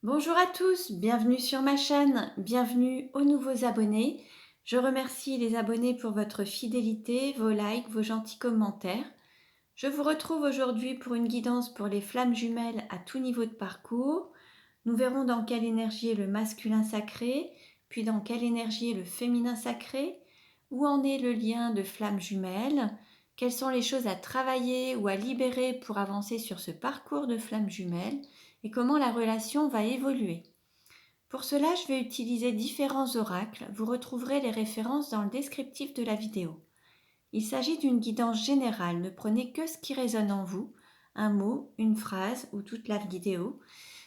Bonjour à tous, bienvenue sur ma chaîne, bienvenue aux nouveaux abonnés. Je remercie les abonnés pour votre fidélité, vos likes, vos gentils commentaires. Je vous retrouve aujourd'hui pour une guidance pour les flammes jumelles à tout niveau de parcours. Nous verrons dans quelle énergie est le masculin sacré, puis dans quelle énergie est le féminin sacré, où en est le lien de flammes jumelles, quelles sont les choses à travailler ou à libérer pour avancer sur ce parcours de flammes jumelles et comment la relation va évoluer. Pour cela, je vais utiliser différents oracles. Vous retrouverez les références dans le descriptif de la vidéo. Il s'agit d'une guidance générale, ne prenez que ce qui résonne en vous, un mot, une phrase ou toute la vidéo.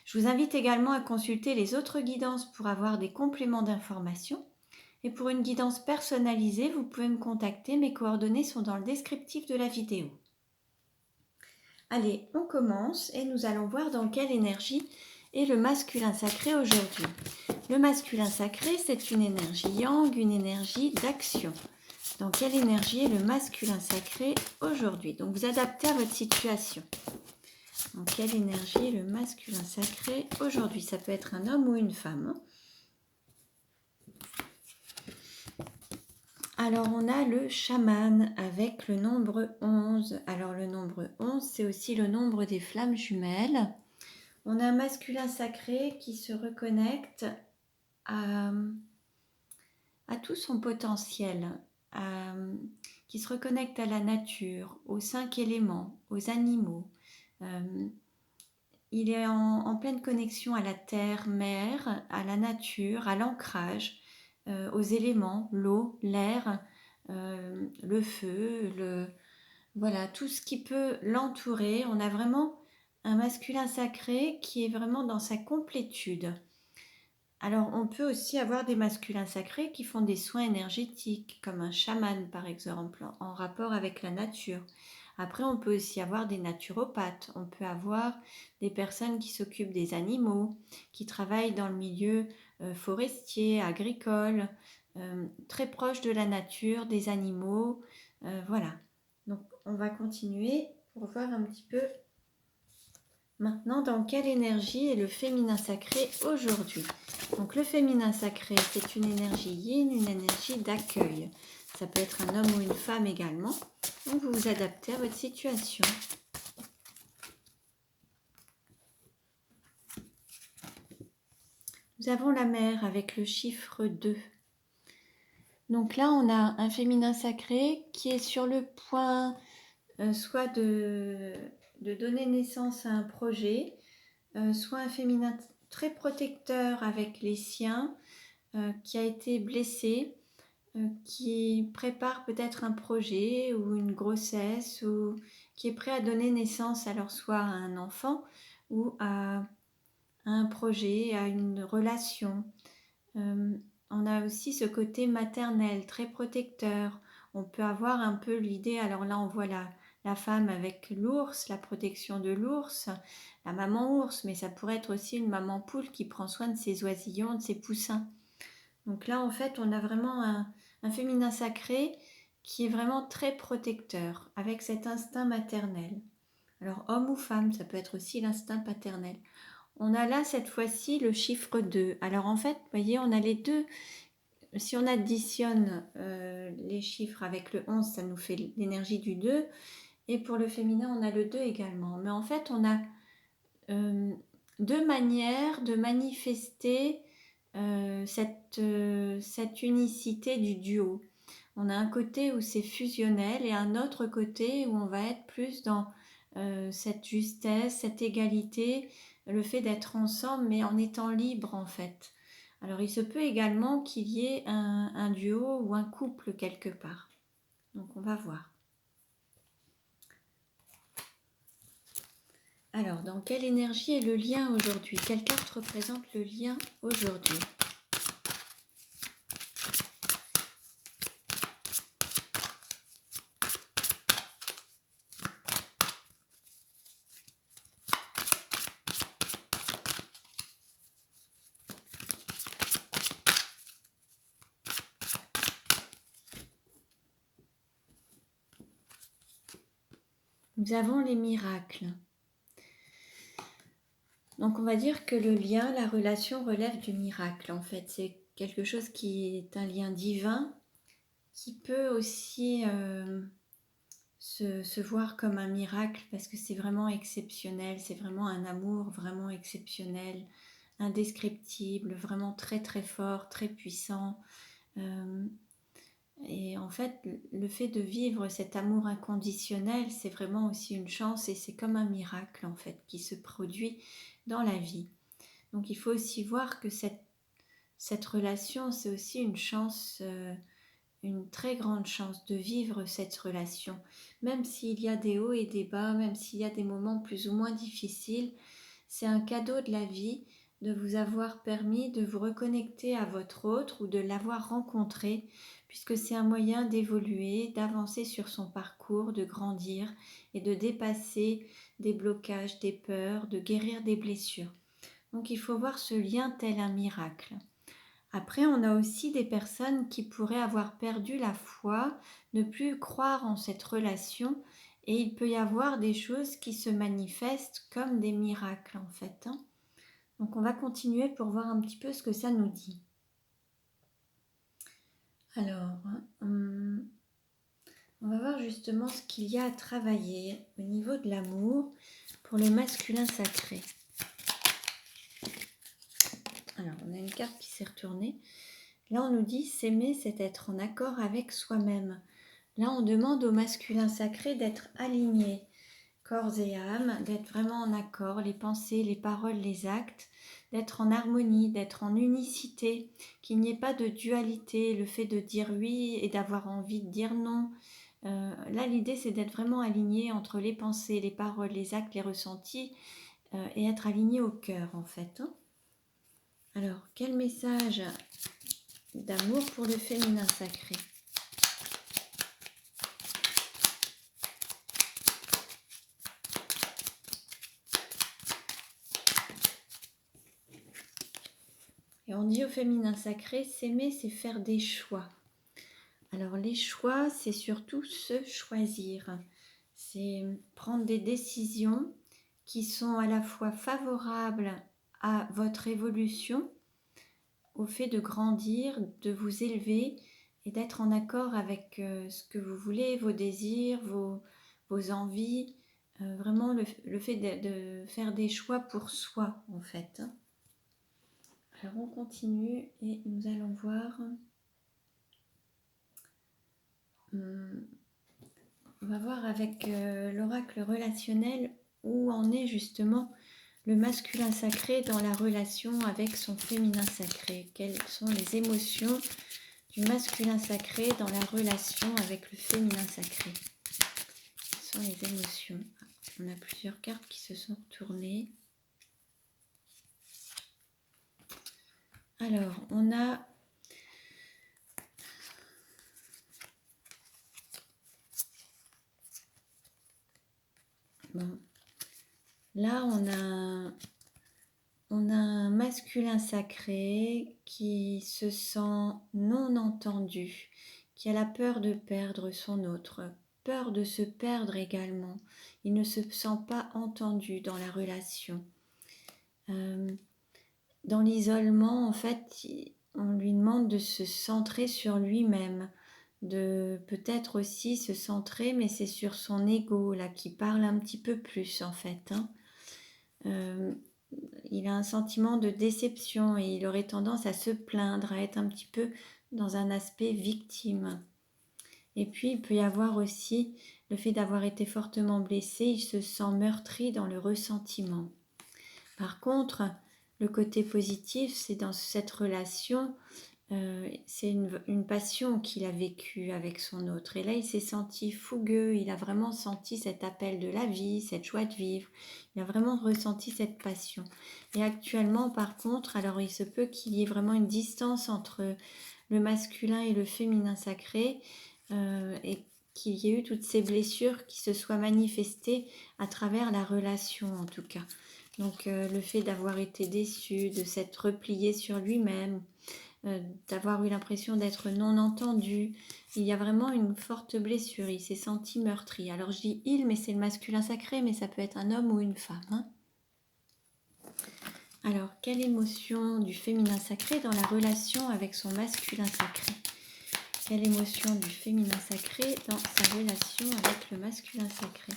Je vous invite également à consulter les autres guidances pour avoir des compléments d'information. Et pour une guidance personnalisée, vous pouvez me contacter, mes coordonnées sont dans le descriptif de la vidéo. Allez, on commence et nous allons voir dans quelle énergie est le masculin sacré aujourd'hui. Le masculin sacré, c'est une énergie yang, une énergie d'action. Dans quelle énergie est le masculin sacré aujourd'hui? Donc vous adaptez à votre situation. Dans quelle énergie est le masculin sacré aujourd'hui? Ça peut être un homme ou une femme. Alors on a le chaman avec le nombre 11. Alors le nombre 11, c'est aussi le nombre des flammes jumelles. On a un masculin sacré qui se reconnecte à tout son potentiel, qui se reconnecte à la nature, aux 5 éléments, aux animaux. Il est en pleine connexion à la terre, mer, à la nature, à l'ancrage, aux éléments, l'eau, l'air, le feu, voilà, tout ce qui peut l'entourer. On a vraiment un masculin sacré qui est vraiment dans sa complétude. Alors, on peut aussi avoir des masculins sacrés qui font des soins énergétiques, comme un chaman par exemple, en rapport avec la nature. Après, on peut aussi avoir des naturopathes, on peut avoir des personnes qui s'occupent des animaux, qui travaillent dans le milieu forestier, agricole, très proche de la nature, des animaux, voilà. Donc, on va continuer pour voir un petit peu maintenant dans quelle énergie est le féminin sacré aujourd'hui. Donc le féminin sacré, c'est une énergie yin, une énergie d'accueil. Ça peut être un homme ou une femme également. Donc vous vous adaptez à votre situation. Nous avons la mer avec le chiffre 2. Donc là, on a un féminin sacré qui est sur le point soit de donner naissance à un projet, soit un féminin très protecteur avec les siens, qui a été blessé, qui prépare peut-être un projet ou une grossesse ou qui est prêt à donner naissance alors soit à un enfant ou à un projet, à une relation. On a aussi ce côté maternel, très protecteur. On peut avoir un peu l'idée, alors là on voit la femme avec l'ours, la protection de l'ours, la maman ours, mais ça pourrait être aussi une maman poule qui prend soin de ses oisillons, de ses poussins. Donc là en fait on a vraiment un féminin sacré qui est vraiment très protecteur, avec cet instinct maternel. Alors homme ou femme, ça peut être aussi l'instinct paternel. On a là cette fois-ci le chiffre 2. Alors en fait, vous voyez, on a les deux. Si on additionne les chiffres avec le 11, ça nous fait l'énergie du 2. Et pour le féminin, on a le 2 également. Mais en fait, on a deux manières de manifester cette unicité du duo. On a un côté où c'est fusionnel et un autre côté où on va être plus dans cette justesse, cette égalité, le fait d'être ensemble mais en étant libre en fait. Alors il se peut également qu'il y ait un duo ou un couple quelque part. Donc on va voir. Alors dans quelle énergie est le lien aujourd'hui? Quelle carte représente le lien aujourd'hui? Nous avons les miracles. Donc on va dire que le lien, la relation relève du miracle en fait. C'est quelque chose qui est un lien divin qui peut aussi se voir comme un miracle parce que c'est vraiment exceptionnel, c'est vraiment un amour vraiment exceptionnel, indescriptible, vraiment très très fort, très puissant. Et en fait, le fait de vivre cet amour inconditionnel, c'est vraiment aussi une chance et c'est comme un miracle en fait qui se produit dans la vie. Donc il faut aussi voir que cette relation, c'est aussi une chance, une très grande chance de vivre cette relation. Même s'il y a des hauts et des bas, même s'il y a des moments plus ou moins difficiles, c'est un cadeau de la vie de vous avoir permis de vous reconnecter à votre autre ou de l'avoir rencontré, puisque c'est un moyen d'évoluer, d'avancer sur son parcours, de grandir et de dépasser des blocages, des peurs, de guérir des blessures. Donc il faut voir ce lien tel un miracle. Après, on a aussi des personnes qui pourraient avoir perdu la foi, ne plus croire en cette relation, et il peut y avoir des choses qui se manifestent comme des miracles en fait. Donc on va continuer pour voir un petit peu ce que ça nous dit. Alors, on va voir justement ce qu'il y a à travailler au niveau de l'amour pour le masculin sacré. Alors, on a une carte qui s'est retournée. Là, on nous dit s'aimer, c'est être en accord avec soi-même. Là, on demande au masculin sacré d'être aligné, corps et âme, d'être vraiment en accord, les pensées, les paroles, les actes, d'être en harmonie, d'être en unicité, qu'il n'y ait pas de dualité, le fait de dire oui et d'avoir envie de dire non. Là, l'idée, c'est d'être vraiment aligné entre les pensées, les paroles, les actes, les ressentis, et être aligné au cœur, en fait. Alors, quel message d'amour pour le féminin sacré ? Et on dit au féminin sacré, s'aimer, c'est faire des choix. Alors les choix, c'est surtout se choisir. C'est prendre des décisions qui sont à la fois favorables à votre évolution, au fait de grandir, de vous élever et d'être en accord avec ce que vous voulez, vos désirs, vos envies. Vraiment le fait de faire des choix pour soi en fait. Alors on continue et nous allons voir. On va voir avec l'oracle relationnel où en est justement le masculin sacré dans la relation avec son féminin sacré. Quelles sont les émotions du masculin sacré dans la relation avec le féminin sacré? Quelles sont les émotions? On a plusieurs cartes qui se sont retournées. Alors, on a bon. Là, on a un masculin sacré qui se sent non entendu, qui a la peur de perdre son autre, peur de se perdre également. Il ne se sent pas entendu dans la relation. Dans l'isolement, en fait, on lui demande de se centrer sur lui-même, de peut-être aussi se centrer, mais c'est sur son ego là qui parle un petit peu plus en fait. Il a un sentiment de déception et il aurait tendance à se plaindre, à être un petit peu dans un aspect victime. Et puis il peut y avoir aussi le fait d'avoir été fortement blessé, il se sent meurtri dans le ressentiment. Par contre, le côté positif, c'est dans cette relation, c'est une passion qu'il a vécue avec son autre. Et là, il s'est senti fougueux, il a vraiment senti cet appel de la vie, cette joie de vivre. Il a vraiment ressenti cette passion. Et actuellement, par contre, alors il se peut qu'il y ait vraiment une distance entre le masculin et le féminin sacré, et qu'il y ait eu toutes ces blessures qui se soient manifestées à travers la relation en tout cas. Donc le fait d'avoir été déçu, de s'être replié sur lui-même, d'avoir eu l'impression d'être non entendu. Il y a vraiment une forte blessure, il s'est senti meurtri. Alors je dis il, mais c'est le masculin sacré, mais ça peut être un homme ou une femme. Alors, quelle émotion du féminin sacré dans la relation avec son masculin sacré? Quelle émotion du féminin sacré dans sa relation avec le masculin sacré?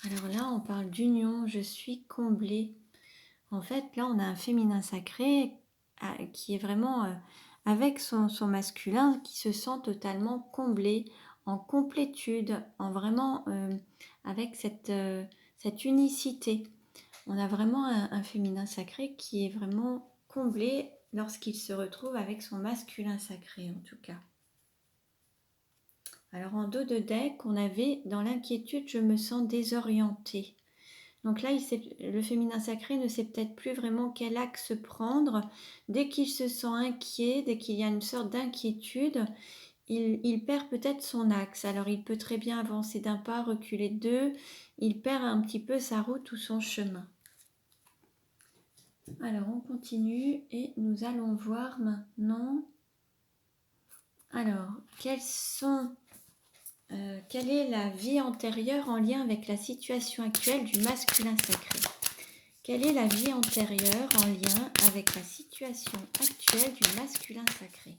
Alors là, on parle d'union, je suis comblée. En fait, là, on a un féminin sacré qui est vraiment avec son masculin, qui se sent totalement comblé, en complétude, en vraiment avec cette unicité. On a vraiment un féminin sacré qui est vraiment comblé lorsqu'il se retrouve avec son masculin sacré, en tout cas. Alors en dos de deck, on avait dans l'inquiétude, je me sens désorientée. Donc là, le féminin sacré ne sait peut-être plus vraiment quel axe prendre. Dès qu'il se sent inquiet, dès qu'il y a une sorte d'inquiétude, il perd peut-être son axe. Alors il peut très bien avancer d'un pas, reculer de deux. Il perd un petit peu sa route ou son chemin. Alors on continue et nous allons voir maintenant. Alors, quelle est la vie antérieure en lien avec la situation actuelle du masculin sacré? Quelle est la vie antérieure en lien avec la situation actuelle du masculin sacré?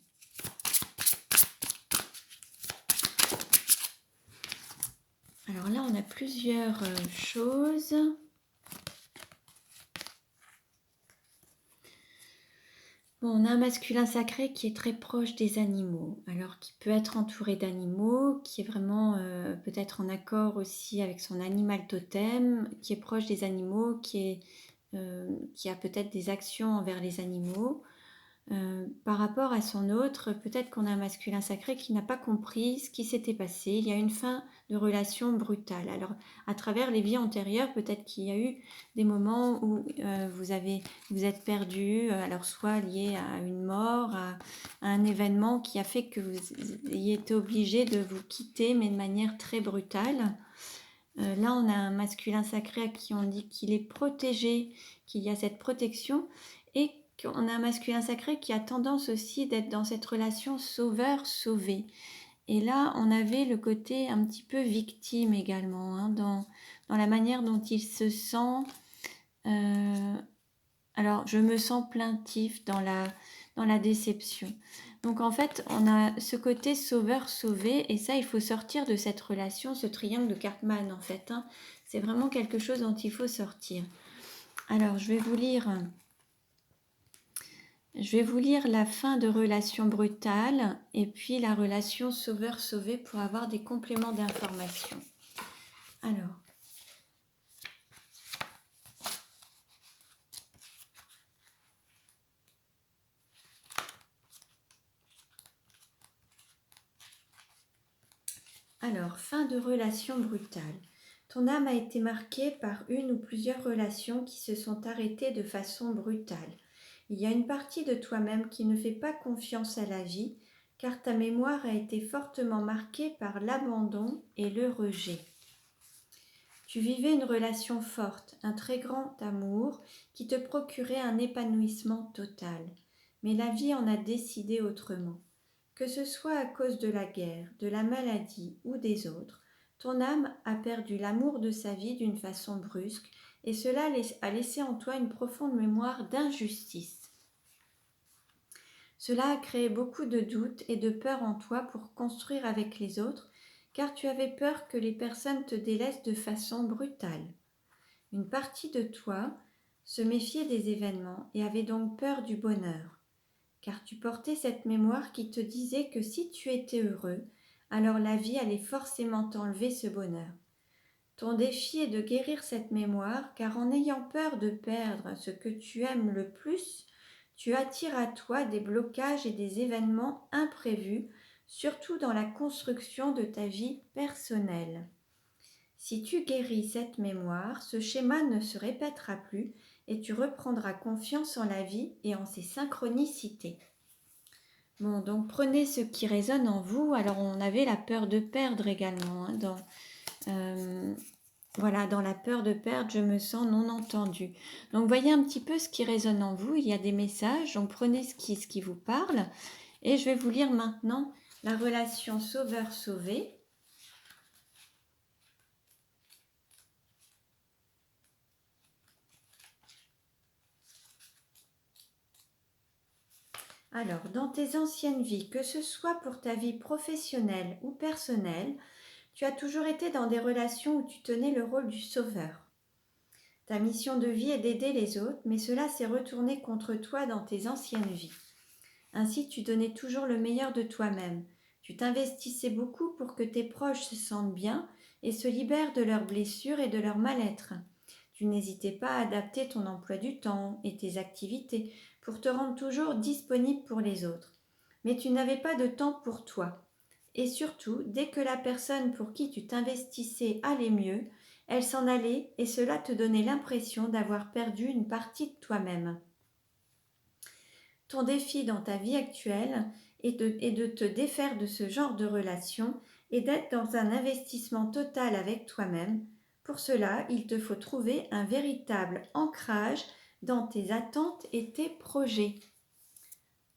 Alors là, on a plusieurs choses. Bon, on a un masculin sacré qui est très proche des animaux, alors qui peut être entouré d'animaux, qui est vraiment peut-être en accord aussi avec son animal totem, qui est proche des animaux, qui a peut-être des actions envers les animaux. Par rapport à son autre, peut-être qu'on a un masculin sacré qui n'a pas compris ce qui s'était passé. Il y a une fin de relation brutale. Alors, à travers les vies antérieures, peut-être qu'il y a eu des moments où vous êtes perdu, alors soit lié à une mort, à un événement qui a fait que vous ayez été obligé de vous quitter, mais de manière très brutale. Là, on a un masculin sacré à qui on dit qu'il est protégé, qu'il y a cette protection, et qu'on a un masculin sacré qui a tendance aussi d'être dans cette relation sauveur-sauvé. Et là, on avait le côté un petit peu victime également, hein, dans la manière dont il se sent. Alors, je me sens plaintif dans la déception. Donc, en fait, on a ce côté sauveur-sauvé, et ça, il faut sortir de cette relation, ce triangle de Cartman, en fait. Hein. C'est vraiment quelque chose dont il faut sortir. Alors, je vais vous lire la fin de relation brutale et puis la relation sauveur-sauvé pour avoir des compléments d'information. Alors, fin de relation brutale. Ton âme a été marquée par une ou plusieurs relations qui se sont arrêtées de façon brutale. Il y a une partie de toi-même qui ne fait pas confiance à la vie, car ta mémoire a été fortement marquée par l'abandon et le rejet. Tu vivais une relation forte, un très grand amour qui te procurait un épanouissement total. Mais la vie en a décidé autrement. Que ce soit à cause de la guerre, de la maladie ou des autres, ton âme a perdu l'amour de sa vie d'une façon brusque et cela a laissé en toi une profonde mémoire d'injustice. Cela a créé beaucoup de doutes et de peur en toi pour construire avec les autres, car tu avais peur que les personnes te délaissent de façon brutale. Une partie de toi se méfiait des événements et avait donc peur du bonheur, car tu portais cette mémoire qui te disait que si tu étais heureux, alors la vie allait forcément t'enlever ce bonheur. Ton défi est de guérir cette mémoire, car en ayant peur de perdre ce que tu aimes le plus, tu attires à toi des blocages et des événements imprévus, surtout dans la construction de ta vie personnelle. Si tu guéris cette mémoire, ce schéma ne se répétera plus et tu reprendras confiance en la vie et en ses synchronicités. Bon, donc prenez ce qui résonne en vous. Alors, on avait la peur de perdre également. Hein, dans la peur de perdre, je me sens non entendue. Donc, voyez un petit peu ce qui résonne en vous. Il y a des messages, donc prenez ce qui vous parle. Et je vais vous lire maintenant la relation sauveur-sauvé. Alors, dans tes anciennes vies, que ce soit pour ta vie professionnelle ou personnelle, tu as toujours été dans des relations où tu tenais le rôle du sauveur. Ta mission de vie est d'aider les autres, mais cela s'est retourné contre toi dans tes anciennes vies. Ainsi, tu donnais toujours le meilleur de toi-même. Tu t'investissais beaucoup pour que tes proches se sentent bien et se libèrent de leurs blessures et de leur mal-être. Tu n'hésitais pas à adapter ton emploi du temps et tes activités pour te rendre toujours disponible pour les autres. Mais tu n'avais pas de temps pour toi. Et surtout, dès que la personne pour qui tu t'investissais allait mieux, elle s'en allait et cela te donnait l'impression d'avoir perdu une partie de toi-même. Ton défi dans ta vie actuelle est de te défaire de ce genre de relation et d'être dans un investissement total avec toi-même. Pour cela, il te faut trouver un véritable ancrage dans tes attentes et tes projets.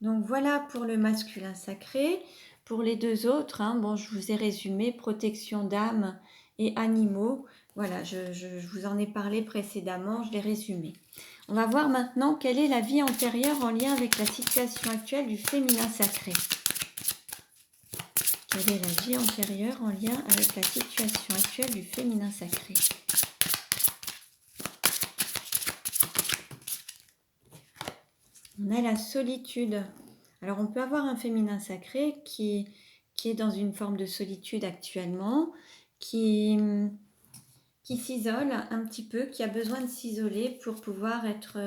Donc voilà pour le masculin sacré. Pour les deux autres, je vous ai résumé protection d'âme et animaux. Voilà, je vous en ai parlé précédemment, je l'ai résumé. On va voir maintenant quelle est la vie antérieure en lien avec la situation actuelle du féminin sacré. Quelle est la vie antérieure en lien avec la situation actuelle du féminin sacré? On a la solitude. Alors on peut avoir un féminin sacré qui est dans une forme de solitude actuellement, qui s'isole un petit peu, qui a besoin de s'isoler pour pouvoir être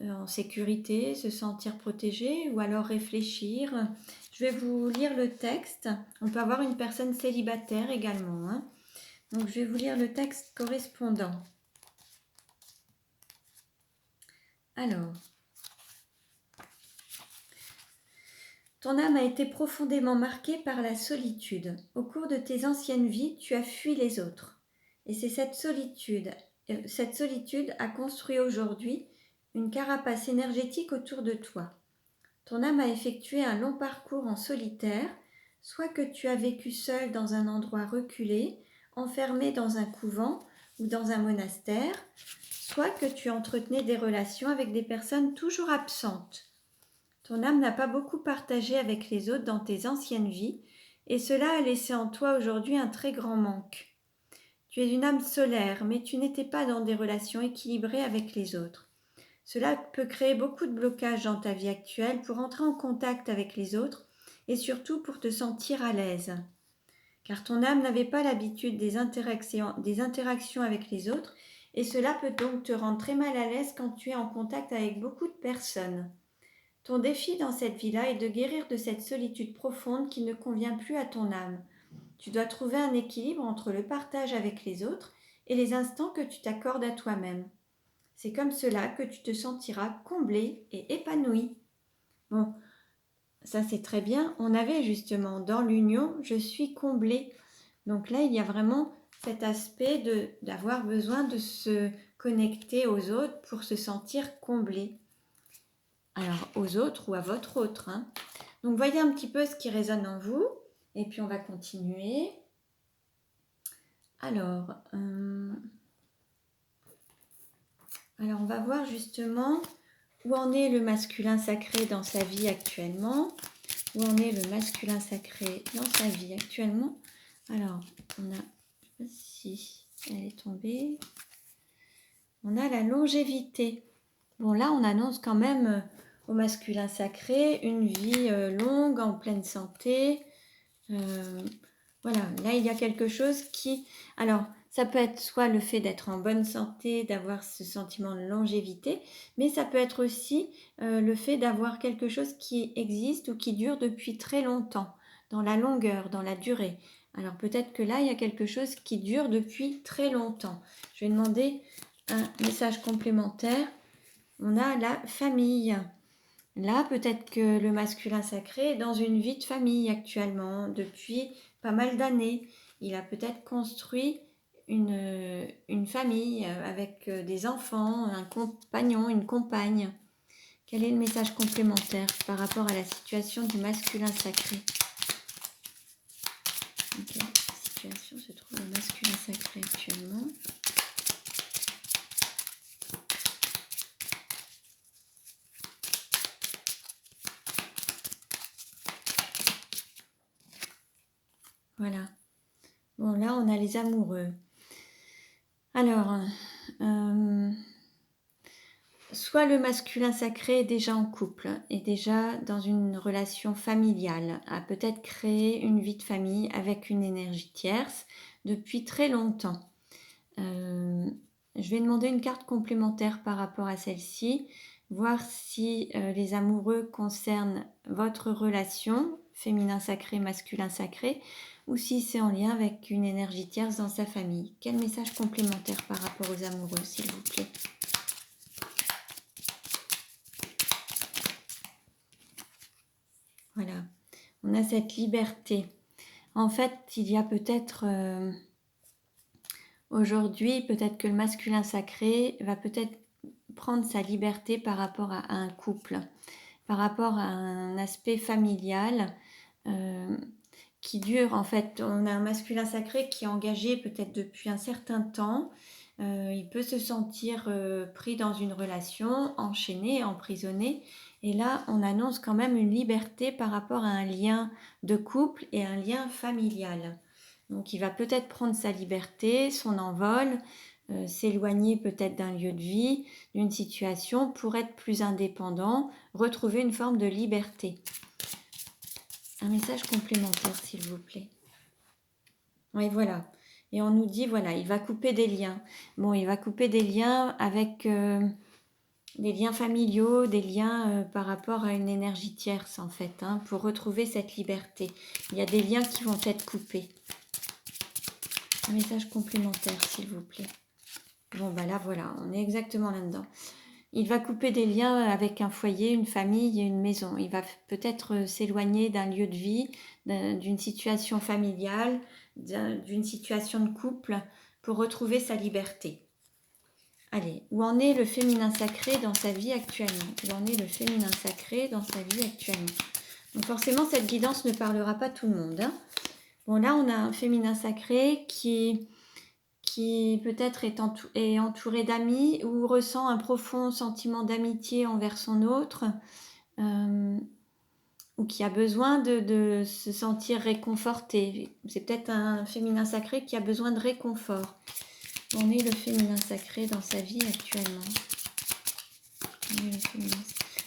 en sécurité, se sentir protégé ou alors réfléchir. Je vais vous lire le texte. On peut avoir une personne célibataire également. Donc je vais vous lire le texte correspondant. Alors, ton âme a été profondément marquée par la solitude. Au cours de tes anciennes vies, tu as fui les autres. Et c'est cette solitude a construit aujourd'hui une carapace énergétique autour de toi. Ton âme a effectué un long parcours en solitaire, soit que tu as vécu seul dans un endroit reculé, enfermé dans un couvent ou dans un monastère, soit que tu entretenais des relations avec des personnes toujours absentes. Ton âme n'a pas beaucoup partagé avec les autres dans tes anciennes vies, et cela a laissé en toi aujourd'hui un très grand manque. Tu es une âme solaire, mais tu n'étais pas dans des relations équilibrées avec les autres. Cela peut créer beaucoup de blocages dans ta vie actuelle pour entrer en contact avec les autres et surtout pour te sentir à l'aise. Car ton âme n'avait pas l'habitude des interactions avec les autres et cela peut donc te rendre très mal à l'aise quand tu es en contact avec beaucoup de personnes. Ton défi dans cette vie-là est de guérir de cette solitude profonde qui ne convient plus à ton âme. Tu dois trouver un équilibre entre le partage avec les autres et les instants que tu t'accordes à toi-même. C'est comme cela que tu te sentiras comblé et épanoui. Bon, ça c'est très bien. On avait justement dans l'union, je suis comblé. Donc là, il y a vraiment cet aspect d'avoir besoin de se connecter aux autres pour se sentir comblé. Alors, aux autres ou à votre autre. Donc, voyez un petit peu ce qui résonne en vous. Et puis, on va continuer. Alors, on va voir justement où en est le masculin sacré dans sa vie actuellement. Où en est le masculin sacré dans sa vie actuellement. Alors, on a, je ne sais pas si elle est tombée. On a la longévité. Bon, là, on annonce quand même au masculin sacré une vie longue, en pleine santé. Voilà, là, il y a quelque chose qui... Alors, ça peut être soit le fait d'être en bonne santé, d'avoir ce sentiment de longévité, mais ça peut être aussi le fait d'avoir quelque chose qui existe ou qui dure depuis très longtemps, dans la longueur, dans la durée. Alors, peut-être que là, il y a quelque chose qui dure depuis très longtemps. Je vais demander un message complémentaire. On a la famille. Là, peut-être que le masculin sacré est dans une vie de famille actuellement, depuis pas mal d'années. Il a peut-être construit une famille avec des enfants, un compagnon, une compagne. Quel est le message complémentaire par rapport à la situation du masculin sacré? Dans quelle situation se trouve le masculin sacré actuellement? Voilà. Bon, là, on a les amoureux. Alors, soit le masculin sacré est déjà en couple, est déjà dans une relation familiale, a peut-être créé une vie de famille avec une énergie tierce depuis très longtemps. Je vais demander une carte complémentaire par rapport à celle-ci, voir si les amoureux concernent votre relation, féminin sacré, masculin sacré, ou si c'est en lien avec une énergie tierce dans sa famille. Quel message complémentaire par rapport aux amoureux, s'il vous plaît? Voilà, on a cette liberté. En fait, il y a peut-être... aujourd'hui, peut-être que le masculin sacré va peut-être prendre sa liberté par rapport à un couple, par rapport à un aspect familial qui dure. En fait, on a un masculin sacré qui est engagé peut-être depuis un certain temps. Il peut se sentir pris dans une relation, enchaîné, emprisonné. Et là, on annonce quand même une liberté par rapport à un lien de couple et un lien familial. Donc il va peut-être prendre sa liberté, son envol, s'éloigner peut-être d'un lieu de vie, d'une situation pour être plus indépendant, retrouver une forme de liberté. Un message complémentaire, s'il vous plaît. Oui, voilà. Et on nous dit, voilà, il va couper des liens. Bon, il va couper des liens avec des liens familiaux, des liens par rapport à une énergie tierce, en fait, hein, pour retrouver cette liberté. Il y a des liens qui vont être coupés. Un message complémentaire, s'il vous plaît. Bon, bah là, voilà, on est exactement là-dedans. Il va couper des liens avec un foyer, une famille et une maison. Il va peut-être s'éloigner d'un lieu de vie, d'une situation familiale, d'une situation de couple pour retrouver sa liberté. Allez, où en est le féminin sacré dans sa vie actuellement? Où en est le féminin sacré dans sa vie actuellement? Donc forcément, cette guidance ne parlera pas à tout le monde, hein. Bon, là, on a un féminin sacré qui peut-être est entouré d'amis ou ressent un profond sentiment d'amitié envers son autre, ou qui a besoin de se sentir réconforté. C'est peut-être un féminin sacré qui a besoin de réconfort. On est le féminin sacré dans sa vie actuellement.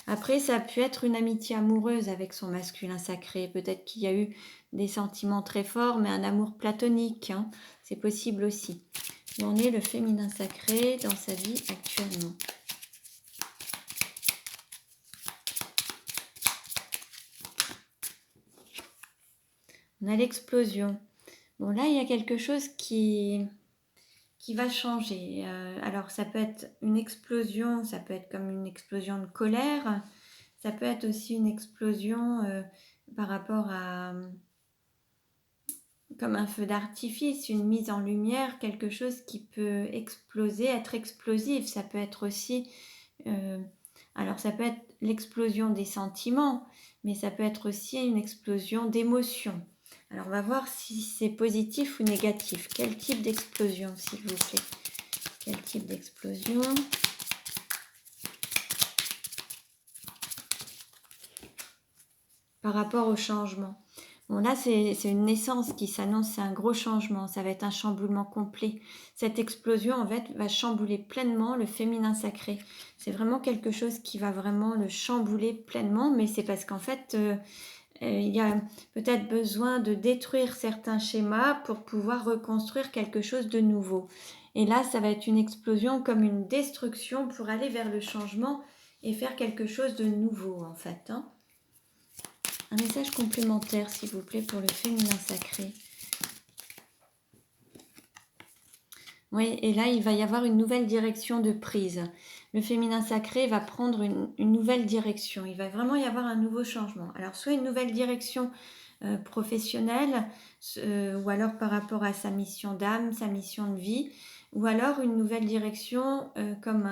Après, ça a pu être une amitié amoureuse avec son masculin sacré. Peut-être qu'il y a eu des sentiments très forts, mais un amour platonique, hein. C'est possible aussi. Où en est le féminin sacré dans sa vie actuellement? On a l'explosion. Bon, là, il y a quelque chose qui va changer. Alors, ça peut être une explosion, ça peut être comme une explosion de colère, ça peut être aussi une explosion par rapport à... comme un feu d'artifice, une mise en lumière, quelque chose qui peut exploser, être explosif. Ça peut être aussi... alors, ça peut être l'explosion des sentiments, mais ça peut être aussi une explosion d'émotions. Alors, on va voir si c'est positif ou négatif. Quel type d'explosion, s'il vous plaît? Quel type d'explosion? Par rapport au changement. Bon, là, c'est une naissance qui s'annonce, c'est un gros changement, ça va être un chamboulement complet. Cette explosion, en fait, va chambouler pleinement le féminin sacré. C'est vraiment quelque chose qui va vraiment le chambouler pleinement, mais c'est parce qu'en fait, il y a peut-être besoin de détruire certains schémas pour pouvoir reconstruire quelque chose de nouveau. Et là, ça va être une explosion comme une destruction pour aller vers le changement et faire quelque chose de nouveau, en fait, hein. Un message complémentaire, s'il vous plaît, pour le féminin sacré. Oui, et là, il va y avoir une nouvelle direction de prise. Le féminin sacré va prendre une nouvelle direction. Il va vraiment y avoir un nouveau changement. Alors, soit une nouvelle direction professionnelle, ou alors par rapport à sa mission d'âme, sa mission de vie, ou alors une nouvelle direction comme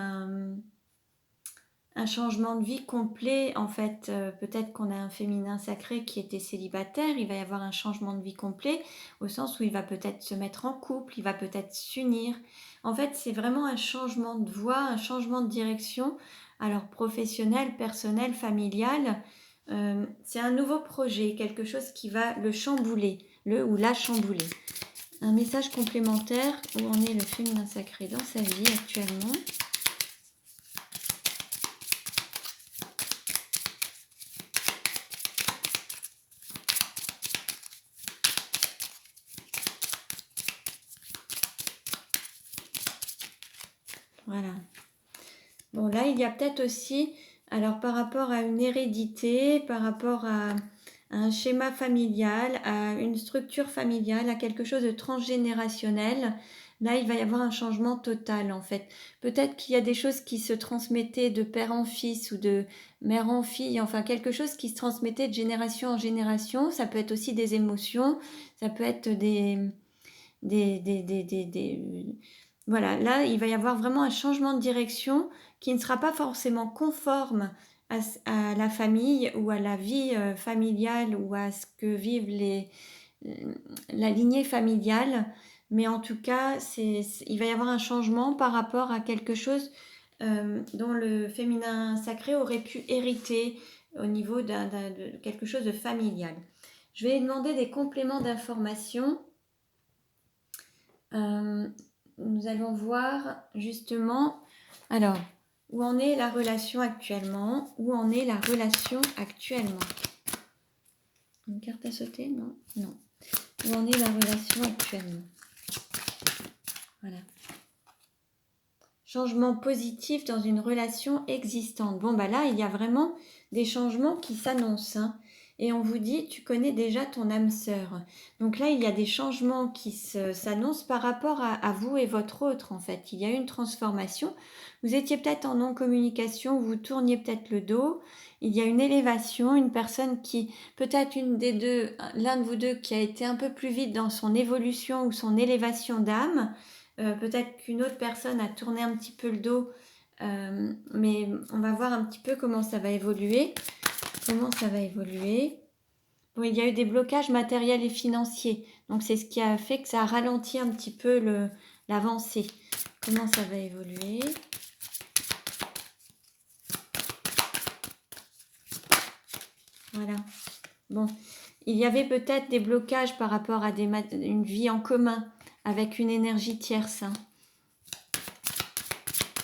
un changement de vie complet. En fait, peut-être qu'on a un féminin sacré qui était célibataire, il va y avoir un changement de vie complet, au sens où il va peut-être se mettre en couple, il va peut-être s'unir. En fait, c'est vraiment un changement de voie, un changement de direction, alors professionnel, personnel, familial. C'est un nouveau projet, quelque chose qui va le chambouler le ou la chambouler. Un message complémentaire, où en est le féminin sacré dans sa vie actuellement. Voilà. Bon, là, il y a peut-être aussi, alors par rapport à une hérédité, par rapport à un schéma familial, à une structure familiale, à quelque chose de transgénérationnel, là, il va y avoir un changement total, en fait. Peut-être qu'il y a des choses qui se transmettaient de père en fils ou de mère en fille, enfin, quelque chose qui se transmettait de génération en génération. Ça peut être aussi des émotions, ça peut être voilà, là, il va y avoir vraiment un changement de direction qui ne sera pas forcément conforme à la famille ou à la vie familiale ou à ce que vivent la lignée familiale. Mais en tout cas, il va y avoir un changement par rapport à quelque chose dont le féminin sacré aurait pu hériter au niveau de quelque chose de familial. Je vais demander des compléments d'information. Nous allons voir justement, alors, où en est la relation actuellement? Où en est la relation actuellement? Une carte à sauter? Non, non. Où en est la relation actuellement? Voilà. Changement positif dans une relation existante. Bon, bah là, il y a vraiment des changements qui s'annoncent, hein. Et on vous dit, tu connais déjà ton âme sœur. Donc là, il y a des changements qui s'annoncent par rapport à vous et votre autre, en fait. Il y a une transformation. Vous étiez peut-être en non-communication, vous tourniez peut-être le dos. Il y a une élévation, une personne qui, peut-être une des deux, l'un de vous deux qui a été un peu plus vite dans son évolution ou son élévation d'âme. Peut-être qu'une autre personne a tourné un petit peu le dos, mais on va voir un petit peu comment ça va évoluer. Comment ça va évoluer? Bon, il y a eu des blocages matériels et financiers, donc c'est ce qui a fait que ça a ralenti un petit peu l'avancée. Comment ça va évoluer? Voilà. Bon, il y avait peut-être des blocages par rapport à une vie en commun avec une énergie tierce, hein.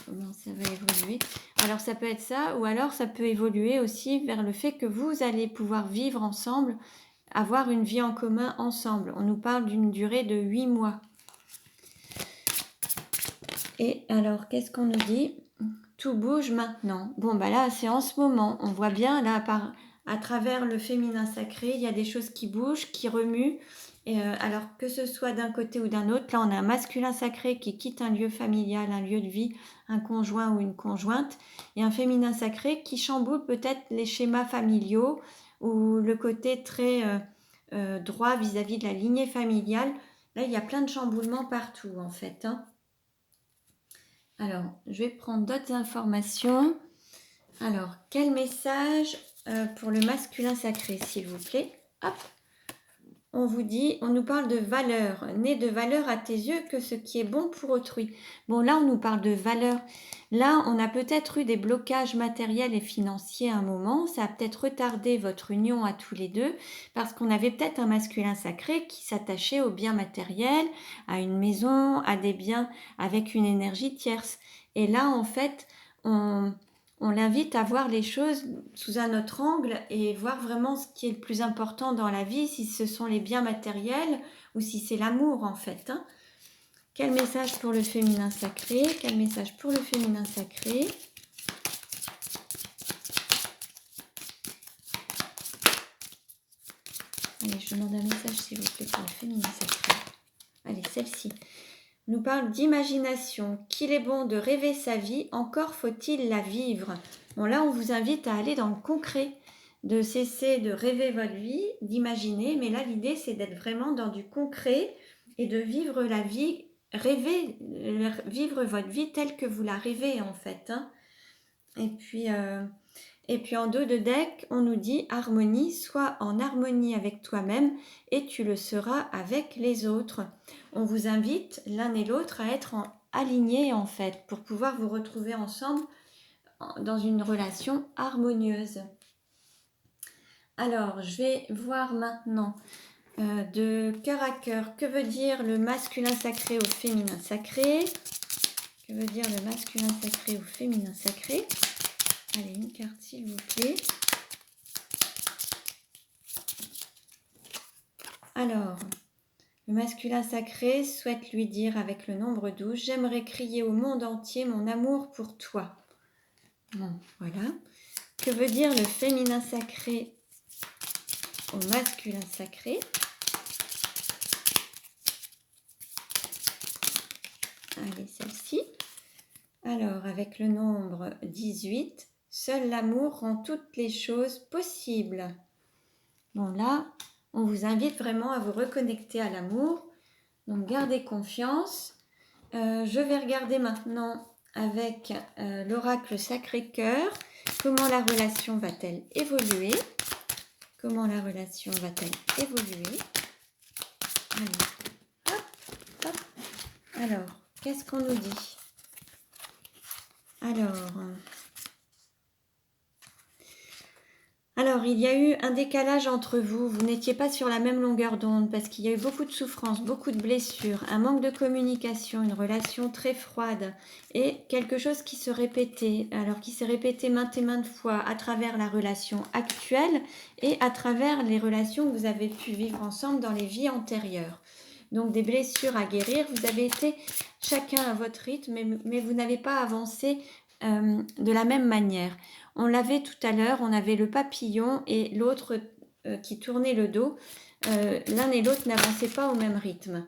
Comment ça va évoluer? Alors ça peut être ça, ou alors ça peut évoluer aussi vers le fait que vous allez pouvoir vivre ensemble, avoir une vie en commun ensemble. On nous parle d'une durée de 8 mois. Et alors, qu'est-ce qu'on nous dit? Tout bouge maintenant. Bon, bah là, c'est en ce moment. On voit bien, là, à travers le féminin sacré, il y a des choses qui bougent, qui remuent. Et alors, que ce soit d'un côté ou d'un autre, là, on a un masculin sacré qui quitte un lieu familial, un lieu de vie, un conjoint ou une conjointe, et un féminin sacré qui chamboule peut-être les schémas familiaux ou le côté très droit vis-à-vis de la lignée familiale. Là, il y a plein de chamboulements partout, en fait, hein. Alors, je vais prendre d'autres informations. Alors, quel message pour le masculin sacré, s'il vous plaît? Hop, on vous dit, on nous parle de valeur. N'est de valeur à tes yeux que ce qui est bon pour autrui. Bon, là, on nous parle de valeur. Là, on a peut-être eu des blocages matériels et financiers à un moment. Ça a peut-être retardé votre union à tous les deux parce qu'on avait peut-être un masculin sacré qui s'attachait aux biens matériels, à une maison, à des biens avec une énergie tierce. Et là, en fait, on l'invite à voir les choses sous un autre angle et voir vraiment ce qui est le plus important dans la vie, si ce sont les biens matériels ou si c'est l'amour en fait, hein. Quel message pour le féminin sacré? Quel message pour le féminin sacré? Allez, je demande un message s'il vous plaît pour le féminin sacré. Allez, celle-ci nous parle d'imagination, qu'il est bon de rêver sa vie, encore faut-il la vivre. Bon là, on vous invite à aller dans le concret, de cesser de rêver votre vie, d'imaginer, mais là, l'idée, c'est d'être vraiment dans du concret et de vivre la vie, rêver, vivre votre vie telle que vous la rêvez, en fait, hein. Et puis en dos de deck, on nous dit harmonie, sois en harmonie avec toi-même et tu le seras avec les autres. On vous invite l'un et l'autre à être alignés en fait pour pouvoir vous retrouver ensemble dans une relation harmonieuse. Alors, je vais voir maintenant de cœur à cœur. Que veut dire le masculin sacré au féminin sacré? Que veut dire le masculin sacré au féminin sacré? Allez, une carte s'il vous plaît. Alors, le masculin sacré souhaite lui dire avec le nombre 12, j'aimerais crier au monde entier mon amour pour toi. Bon, voilà. Que veut dire le féminin sacré au masculin sacré? Allez, celle-ci. Alors, avec le nombre 18, seul l'amour rend toutes les choses possibles. Bon, là, on vous invite vraiment à vous reconnecter à l'amour. Donc, gardez confiance. Je vais regarder maintenant avec l'oracle Sacré-Cœur comment la relation va-t-elle évoluer. Comment la relation va-t-elle évoluer? Allez, hop, hop. Alors, qu'est-ce qu'on nous dit? Alors, il y a eu un décalage entre vous. Vous n'étiez pas sur la même longueur d'onde parce qu'il y a eu beaucoup de souffrances, beaucoup de blessures, un manque de communication, une relation très froide et quelque chose qui se répétait. Alors, qui s'est répété maintes et maintes fois à travers la relation actuelle et à travers les relations que vous avez pu vivre ensemble dans les vies antérieures. Donc, des blessures à guérir. Vous avez été chacun à votre rythme, mais vous n'avez pas avancé de la même manière. On l'avait tout à l'heure, on avait le papillon et l'autre qui tournait le dos. L'un et l'autre n'avançaient pas au même rythme.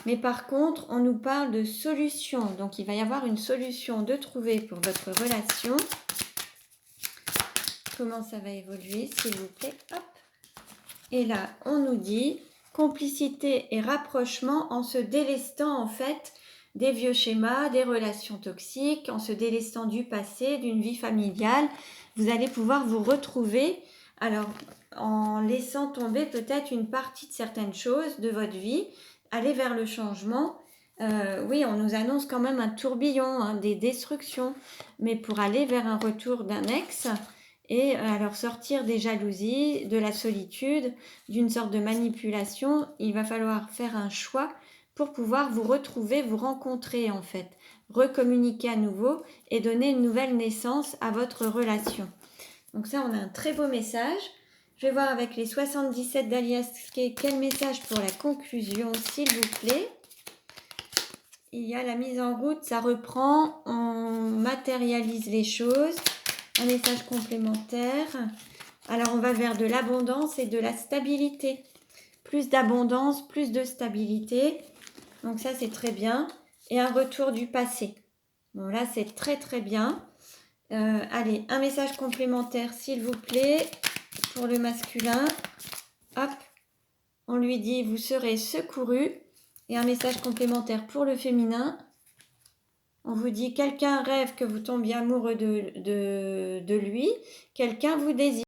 Mais par contre, on nous parle de solution. Donc, il va y avoir une solution de trouver pour votre relation. Comment ça va évoluer, s'il vous plaît? Hop. Et là, on nous dit complicité et rapprochement en se délestant en fait des vieux schémas, des relations toxiques, en se délestant du passé, d'une vie familiale. Vous allez pouvoir vous retrouver, alors en laissant tomber peut-être une partie de certaines choses de votre vie, aller vers le changement. Oui, on nous annonce quand même un tourbillon, des destructions, mais pour aller vers un retour d'un ex et alors sortir des jalousies, de la solitude, d'une sorte de manipulation, il va falloir faire un choix pour pouvoir vous retrouver, vous rencontrer en fait, recommuniquer à nouveau et donner une nouvelle naissance à votre relation. Donc ça, on a un très beau message. Je vais voir avec les 77 d'Alias quel message pour la conclusion, s'il vous plaît. Il y a la mise en route, ça reprend, on matérialise les choses. Un message complémentaire. Alors, on va vers de l'abondance et de la stabilité. Plus d'abondance, plus de stabilité. Donc ça, c'est très bien. Et un retour du passé. Bon, là, c'est très, très bien. Allez, un message complémentaire, s'il vous plaît, pour le masculin. Hop, on lui dit, vous serez secouru. Et un message complémentaire pour le féminin. On vous dit, quelqu'un rêve que vous tombiez amoureux de lui. Quelqu'un vous désire.